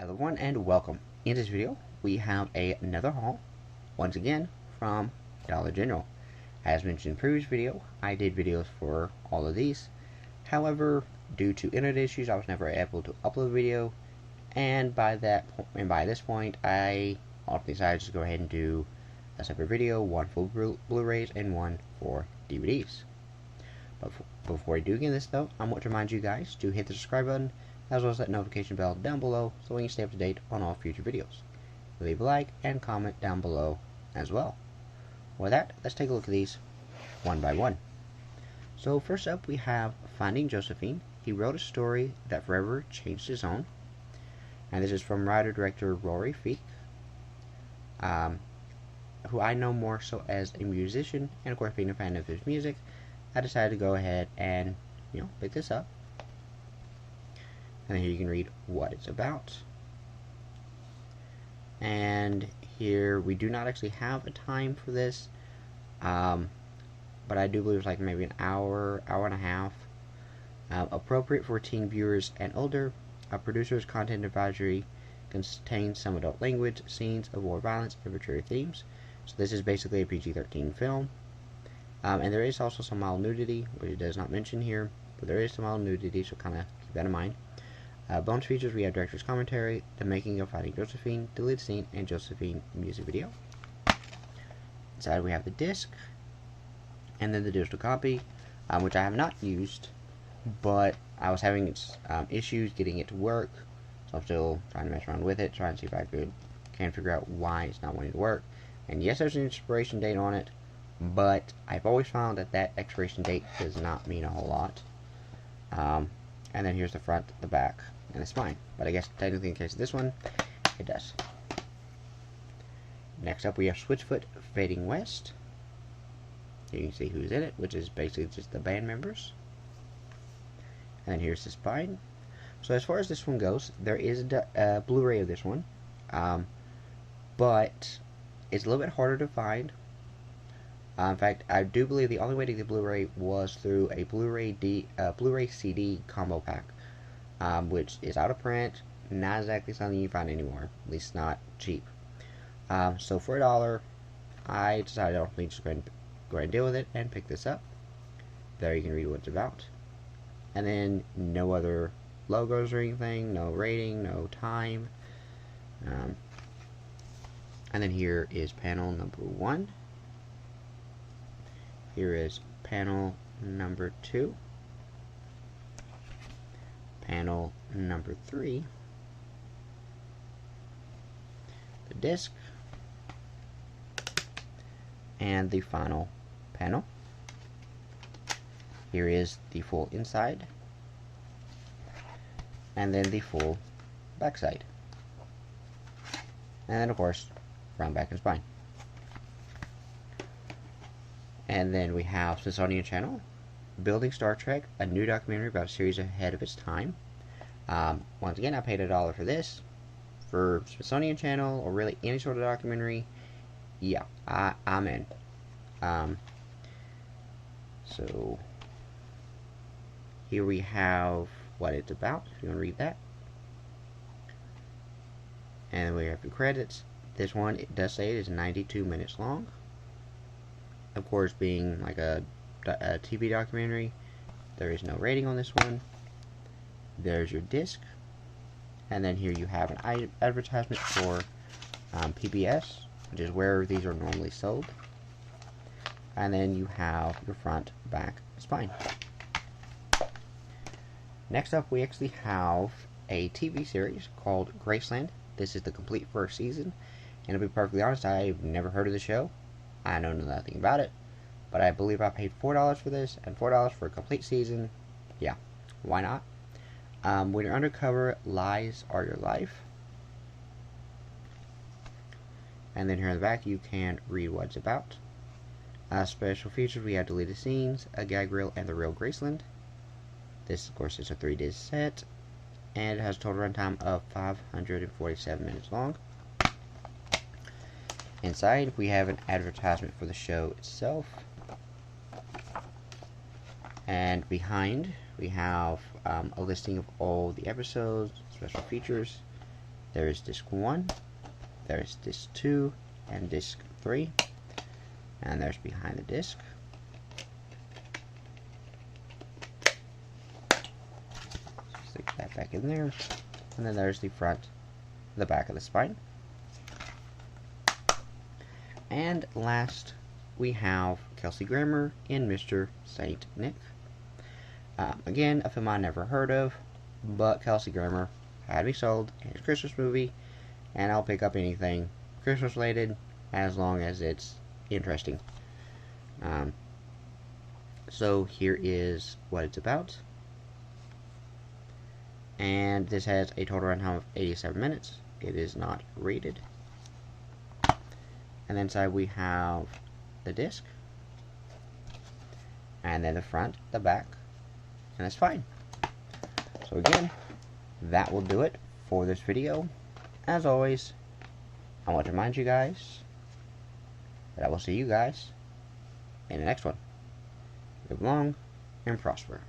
Hello everyone and welcome. In this video we have another haul, once again from Dollar General. As mentioned in the previous video, I did videos for all of these. However, due to internet issues I was never able to upload a video, and by this point I ultimately decided to go ahead and do a separate video, one for Blu-rays and one for DVDs. But before I do get this though, I want to remind you guys to hit the subscribe button as well as that notification bell down below so we can stay up to date on all future videos. Leave a like and comment down below as well. With that, let's take a look at these one by one. So first up we have Finding Josephine. He wrote a story that forever changed his own. And this is from writer-director Rory Feek, who I know more so as a musician, and of course being a fan of his music, I decided to go ahead and, pick this up. And then here you can read what it's about. And here we do not actually have a time for this, but I do believe it's like maybe an hour, hour and a half. Appropriate for teen viewers and older. A producer's content advisory contains some adult language, scenes of war violence, and mature themes. So this is basically a PG-13 film. And there is also some mild nudity, which it does not mention here, but there is some mild nudity, so kind of keep that in mind. Bonus features, we have director's commentary, the making of Finding Josephine, deleted scene, and Josephine music video. Inside we have the disc, and then the digital copy, which I have not used, but I was having issues getting it to work, so I'm still trying to mess around with it, trying to see if I can figure out why it's not wanting to work. And yes, there's an expiration date on it, but I've always found that expiration date does not mean a whole lot. And then here's the front, the back, and the spine. But I guess technically in case of this one, it does. Next up we have Switchfoot Fading West. Here you can see who's in it, which is basically just the band members. And then here's the spine. So as far as this one goes, there is a Blu-ray of this one, but it's a little bit harder to find. In fact, I do believe the only way to get Blu-ray was through a Blu-ray CD combo pack, which is out of print, not exactly something you find anymore, at least not cheap. So for $1, I decided I'll just go ahead and deal with it and pick this up. There you can read what it's about. And then no other logos or anything, no rating, no time. And then here is panel number 1. Here is panel number 2, panel number 3, the disc, and the final panel. Here is the full inside, and then the full backside, and then of course front, back, and spine. And then we have Smithsonian Channel, Building Star Trek, a new documentary about a series ahead of its time. Once again, I paid $1 for this. For Smithsonian Channel, or really any sort of documentary, yeah, I'm in. So, here we have what it's about, if you want to read that. And we have the credits. This one, it does say it is 92 minutes long. Of course, being like a TV documentary, there is no rating on this one. There's your disc, and then here you have an advertisement for PBS, which is where these are normally sold. And then you have your front, back, spine. Next up, we actually have a TV series called Graceland. This is the complete first season, and to be perfectly honest, I've never heard of the show. I know nothing about it, but I believe I paid $4 for this, and $4 for a complete season. Yeah, why not? When you're undercover, lies are your life. And then here in the back, you can read what it's about. Special features, we have deleted scenes, a gag reel, and the real Graceland. This, of course, is a 3-disc set, and it has a total runtime of 547 minutes long. Inside, we have an advertisement for the show itself. And behind, we have a listing of all the episodes, special features, There is disc 1, there is disc 2, and disc 3. And there's behind the disc. Stick that back in there. And then there's the front, the back of the spine. And last, we have Kelsey Grammer in Mr. Saint Nick. Again, a film I never heard of, but Kelsey Grammer had me sold in his Christmas movie, and I'll pick up anything Christmas related as long as it's interesting. So here is what it's about. And this has a total runtime of 87 minutes. It is not rated. And then inside we have the disc. And then the front, the back, and it's fine. So again, that will do it for this video. As always, I want to remind you guys that I will see you guys in the next one. Live long and prosper.